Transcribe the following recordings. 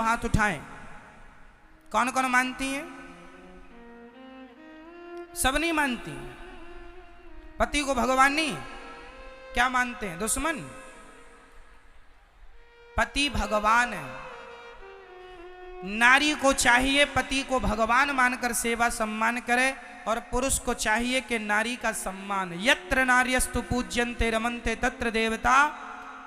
हाथ उठाएं। कौन कौन मानती हैं? सब नहीं मानती। पति को भगवान नहीं, क्या मानते हैं? दुश्मन। पति भगवान है। नारी को चाहिए पति को भगवान मानकर सेवा सम्मान करे, और पुरुष को चाहिए कि नारी का सम्मान। यत्र नार्यस्तु पूज्यन्ते रमन्ते तत्र देवता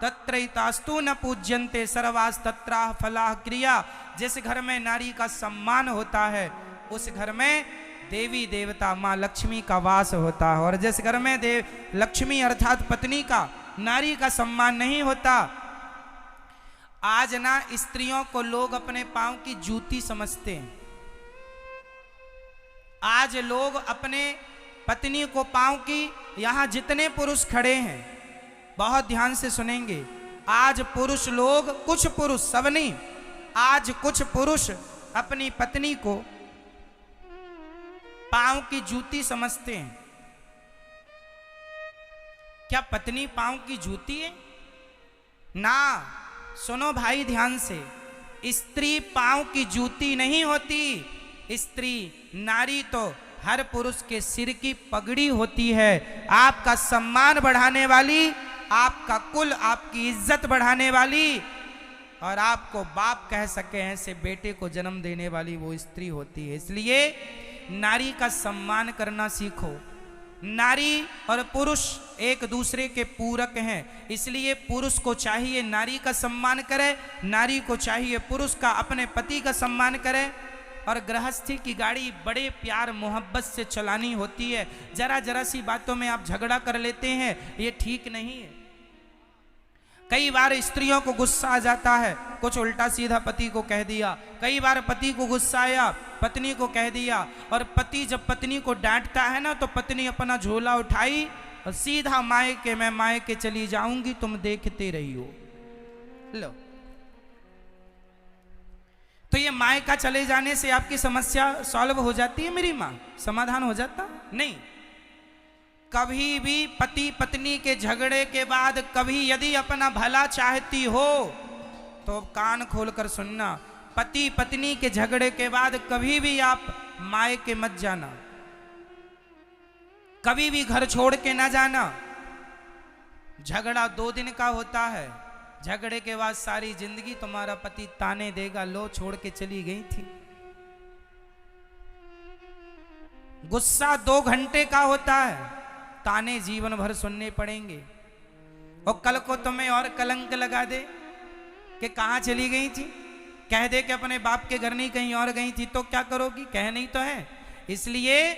तत्रैतास्तु न पूज्यन्ते सर्वास तत्राह फलाह क्रिया। जिस घर में नारी का सम्मान होता है उस घर में देवी देवता माँ लक्ष्मी का वास होता है, और जिस घर में लक्ष्मी अर्थात पत्नी का, नारी का सम्मान नहीं होता। आज ना स्त्रियों को लोग अपने पांव की जूती समझते हैं। आज लोग अपने पत्नी को पांव की, यहां जितने पुरुष खड़े हैं बहुत ध्यान से सुनेंगे, आज पुरुष लोग, कुछ पुरुष, सब नहीं, आज कुछ पुरुष अपनी पत्नी को पांव की जूती समझते हैं। क्या पत्नी पांव की जूती है? ना, सुनो भाई ध्यान से, स्त्री पांव की जूती नहीं होती। स्त्री, नारी तो हर पुरुष के सिर की पगड़ी होती है, आपका सम्मान बढ़ाने वाली, आपका कुल, आपकी इज्जत बढ़ाने वाली, और आपको बाप कह सके ऐसे बेटे को जन्म देने वाली वो स्त्री होती है। इसलिए नारी का सम्मान करना सीखो। नारी और पुरुष एक दूसरे के पूरक हैं, इसलिए पुरुष को चाहिए नारी का सम्मान करे, नारी को चाहिए पुरुष का, अपने पति का सम्मान करे। और गृहस्थी की गाड़ी बड़े प्यार मोहब्बत से चलानी होती है। जरा जरा सी बातों में आप झगड़ा कर लेते हैं, ये ठीक नहीं है। कई बार स्त्रियों को गुस्सा आ जाता है, कुछ उल्टा सीधा पति को कह दिया, कई बार पति को गुस्सा आया पत्नी को कह दिया, और पति जब पत्नी को डांटता है ना तो पत्नी अपना झोला उठाई और सीधा मायके, मैं मायके चली जाऊंगी, तुम देखते रही हो। लो, तो ये मायका चले जाने से आपकी समस्या सॉल्व हो जाती है मेरी मां? समाधान हो जाता नहीं। कभी भी पति पत्नी के झगड़े के बाद कभी यदि अपना भला चाहती हो तो कान खोलकर सुनना, पति पत्नी के झगड़े के बाद कभी भी आप मायके मत जाना, कभी भी घर छोड़ के ना जाना। झगड़ा 2 दिन का होता है, झगड़े के बाद सारी जिंदगी तुम्हारा पति ताने देगा, लो छोड़ के चली गई थी। गुस्सा 2 घंटे का होता है, ताने जीवन भर सुनने पड़ेंगे। और कल को तुम्हें और कलंक लगा दे कि कहां चली गई थी, कह दे कि अपने बाप के घर नहीं कहीं और गई थी, तो क्या करोगी? कह नहीं तो है। इसलिए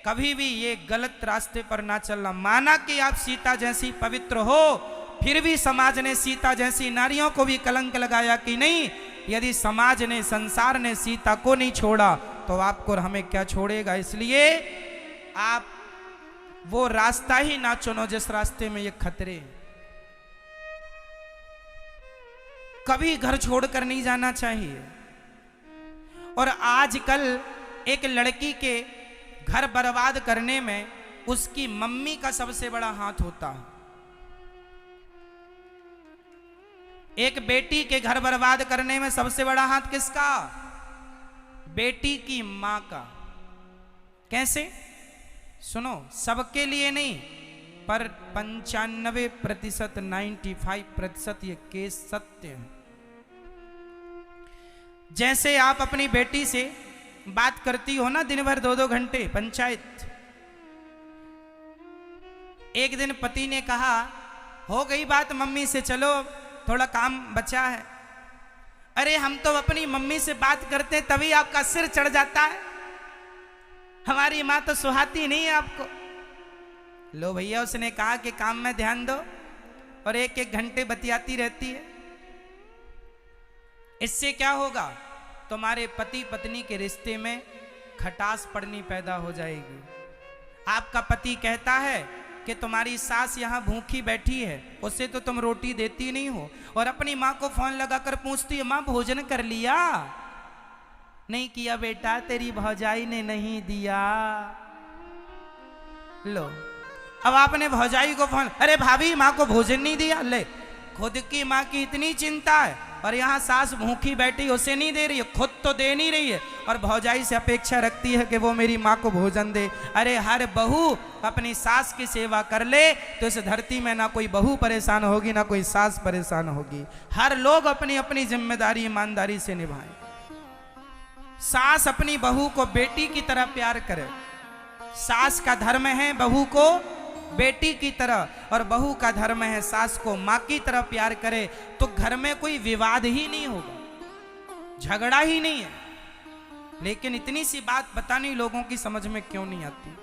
कभी भी ये गलत रास्ते पर ना चलना। माना कि आप सीता जैसी पवित्र हो, फिर भी समाज ने सीता जैसी नारियों को भी कलंक लगाया कि नहीं। यदि समाज ने, संसार ने सीता को नहीं छोड़ा तो आपको हमें क्या छोड़ेगा। इसलिए आप वो रास्ता ही ना चुनो जिस रास्ते में ये खतरे। कभी घर छोड़कर नहीं जाना चाहिए। और आजकल एक लड़की के घर बर्बाद करने में उसकी मम्मी का सबसे बड़ा हाथ होता है। एक बेटी के घर बर्बाद करने में सबसे बड़ा हाथ किसका? बेटी की मां का। कैसे? सुनो, सबके लिए नहीं, पर 95%, 95% ये केस सत्य है। जैसे आप अपनी बेटी से बात करती हो ना दिन भर 2-2 घंटे पंचायत, एक दिन पति ने कहा, हो गई बात मम्मी से, चलो थोड़ा काम बचा है। अरे हम तो अपनी मम्मी से बात करते तभी आपका सिर चढ़ जाता है, हमारी मां तो सुहाती नहीं है आपको। लो भैया, उसने कहा कि काम में ध्यान दो, और 1-1 घंटे बतियाती रहती है। इससे क्या होगा? तुम्हारे पति पत्नी के रिश्ते में खटास पड़नी पैदा हो जाएगी। आपका पति कहता है कि तुम्हारी सास यहाँ भूखी बैठी है, उससे तो तुम रोटी देती नहीं हो, और अपनी माँ को फोन लगाकर पूछती है, माँ भोजन कर लिया? नहीं किया बेटा, तेरी भौजाई ने नहीं दिया। लो, अब आपने भौजाई को फोन, अरे भाभी माँ को भोजन नहीं दिया। ले, खुद की माँ की इतनी चिंता है और यहाँ सास भूखी बैठी उसे नहीं दे रही है, खुद तो दे नहीं रही है और भौजाई से अपेक्षा रखती है कि वो मेरी माँ को भोजन दे। अरे हर बहू अपनी सास की सेवा कर ले तो इस धरती में ना कोई बहू परेशान होगी ना कोई सास परेशान होगी। हर लोग अपनी अपनी जिम्मेदारी ईमानदारी से निभाएं। सास अपनी बहू को बेटी की तरह प्यार करे। सास का धर्म है बहू को बेटी की तरह, और बहू का धर्म है सास को माँ की तरह प्यार करे, तो घर में कोई विवाद ही नहीं होगा, झगड़ा ही नहीं है। लेकिन इतनी सी बात बतानी लोगों की समझ में क्यों नहीं आती।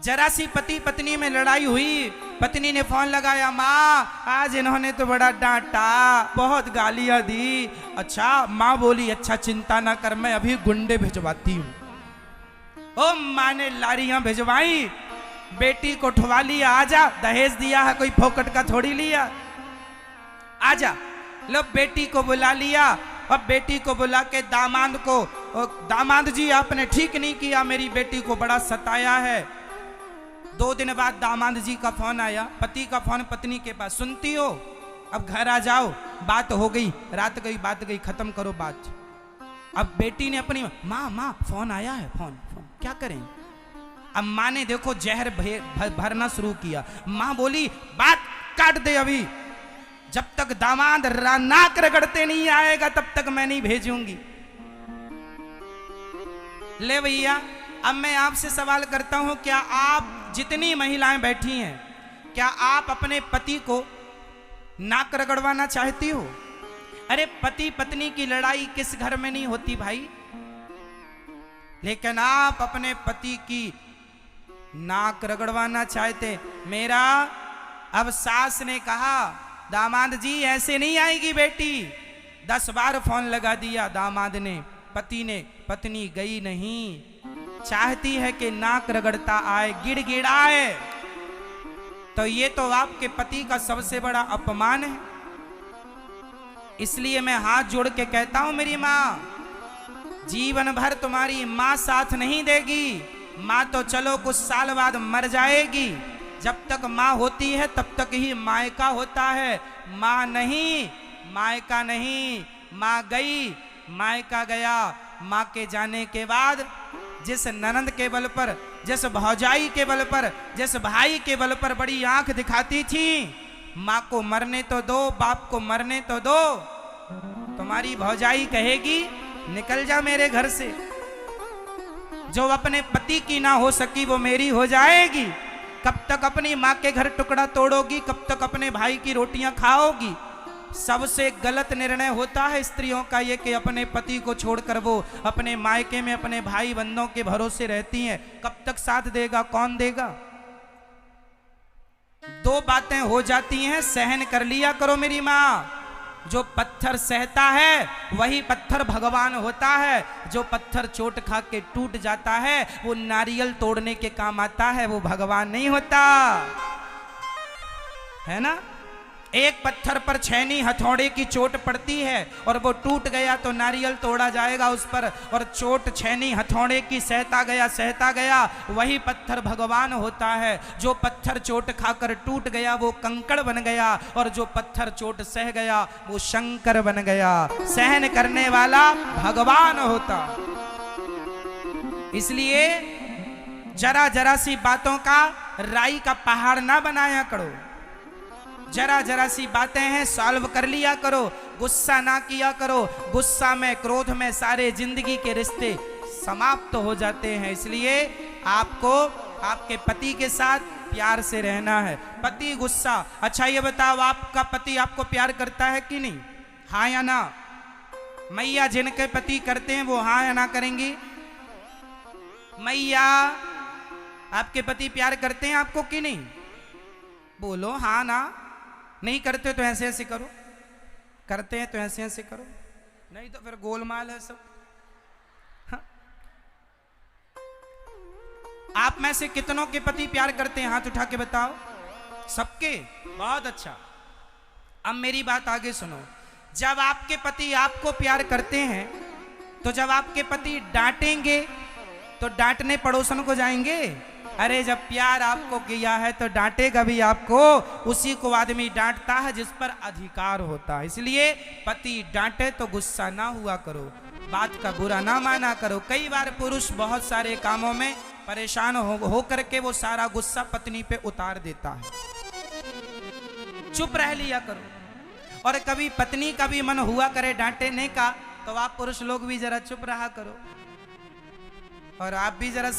जरा सी पति पत्नी में लड़ाई हुई, पत्नी ने फोन लगाया, माँ आज इन्होंने तो बड़ा डांटा, बहुत गालियां दी। अच्छा, माँ बोली अच्छा चिंता ना कर, मैं अभी गुंडे भिजवाती हूँ। ओ माँ ने लारियां भिजवाई, बेटी को उठवा लिया, आजा दहेज दिया है, कोई फोकट का थोड़ी लिया, आजा। लो बेटी को बुला लिया, और बेटी को बुला के दामाद को, दामाद जी आपने ठीक नहीं किया, मेरी बेटी को बड़ा सताया है। 2 दिन बाद दामाद जी का फोन आया, पति का फोन पत्नी के पास, सुनती हो अब घर आ जाओ, बात हो गई, रात गई बात गई, खत्म करो बात। अब बेटी ने अपनी माँ फोन आया है, फोन क्या करें। अब माँ ने देखो जहर भरना शुरू किया। माँ बोली बात काट दे, अभी जब तक दामाद नाक रगड़ते नहीं आएगा तब तक मैं नहीं भेजूंगी। ले भैया, अब मैं आपसे सवाल करता हूं, क्या आप जितनी महिलाएं बैठी हैं, क्या आप अपने पति को नाक रगड़वाना चाहती हो? अरे पति पत्नी की लड़ाई किस घर में नहीं होती भाई, लेकिन आप अपने पति की नाक रगड़वाना चाहते। मेरा अब सास ने कहा, दामाद जी ऐसे नहीं आएगी बेटी। 10 बार फोन लगा दिया दामाद ने, पति ने, पत्नी गई नहीं। चाहती है कि नाक रगड़ता आए, गिड़गिड़ाए, तो ये तो आपके पति का सबसे बड़ा अपमान है। इसलिए मैं हाथ जोड़ के कहता हूं, मेरी माँ जीवन भर तुम्हारी माँ साथ नहीं देगी। माँ तो चलो कुछ साल बाद मर जाएगी, जब तक माँ होती है तब तक ही मायका होता है। माँ नहीं, मायका नहीं। माँ गई, मायका गया। माँ के जाने के बाद जिस ननद के बल पर, जिस भौजाई के बल पर, जिस भाई के बल पर बड़ी आंख दिखाती थी, माँ को मरने तो दो, बाप को मरने तो दो, तुम्हारी भौजाई कहेगी निकल जा मेरे घर से। जो अपने पति की ना हो सकी वो मेरी हो जाएगी। कब तक अपनी माँ के घर टुकड़ा तोड़ोगी, कब तक अपने भाई की रोटियां खाओगी। सबसे गलत निर्णय होता है स्त्रियों का ये कि अपने पति को छोड़कर वो अपने मायके में अपने भाई बंधों के भरोसे रहती हैं। कब तक साथ देगा, कौन देगा? 2 बातें हो जाती हैं, सहन कर लिया करो मेरी माँ। जो पत्थर सहता है वही पत्थर भगवान होता है। जो पत्थर चोट खा के टूट जाता है वो नारियल तोड़ने के काम आता है, वो भगवान नहीं होता, है ना। एक पत्थर पर छैनी हथौड़े की चोट पड़ती है और वो टूट गया तो नारियल तोड़ा जाएगा उस पर, और चोट छैनी हथौड़े की सहता गया वही पत्थर भगवान होता है। जो पत्थर चोट खाकर टूट गया वो कंकड़ बन गया, और जो पत्थर चोट सह गया वो शंकर बन गया। सहन करने वाला भगवान होता। इसलिए जरा जरा सी बातों का राई का पहाड़ ना बनाया करो। जरा जरा सी बातें हैं, सॉल्व कर लिया करो, गुस्सा ना किया करो। गुस्सा में, क्रोध में सारे जिंदगी के रिश्ते समाप्त हो जाते हैं। इसलिए आपको आपके पति के साथ प्यार से रहना है। पति गुस्सा, अच्छा ये बताओ आपका पति आपको प्यार करता है कि नहीं? हाँ या ना? मैया जिनके पति करते हैं वो हाँ या ना करेंगी? मैया आपके पति प्यार करते हैं आपको कि नहीं? बोलो हाँ ना। नहीं करते तो ऐसे ऐसे करो, करते हैं तो ऐसे ऐसे करो, नहीं तो फिर गोलमाल है सब। हाँ? आप में से कितनों के पति प्यार करते हैं? हाथ उठा के बताओ। सबके? बहुत अच्छा। अब मेरी बात आगे सुनो। जब आपके पति आपको प्यार करते हैं तो जब आपके पति डांटेंगे तो डांटने पड़ोसन को जाएंगे? अरे जब प्यार आपको किया है तो डांटेगा भी आपको, उसी को आदमी डांटता है जिस पर अधिकार होता है। इसलिए पति डांटे तो गुस्सा ना हुआ करो, बात का बुरा ना माना करो। कई बार पुरुष बहुत सारे कामों में परेशान हो करके वो सारा गुस्सा पत्नी पे उतार देता है, चुप रह लिया करो। और कभी पत्नी का भी मन हुआ करे डांटने का, तो आप पुरुष लोग भी जरा चुप रहा करो और आप भी जरा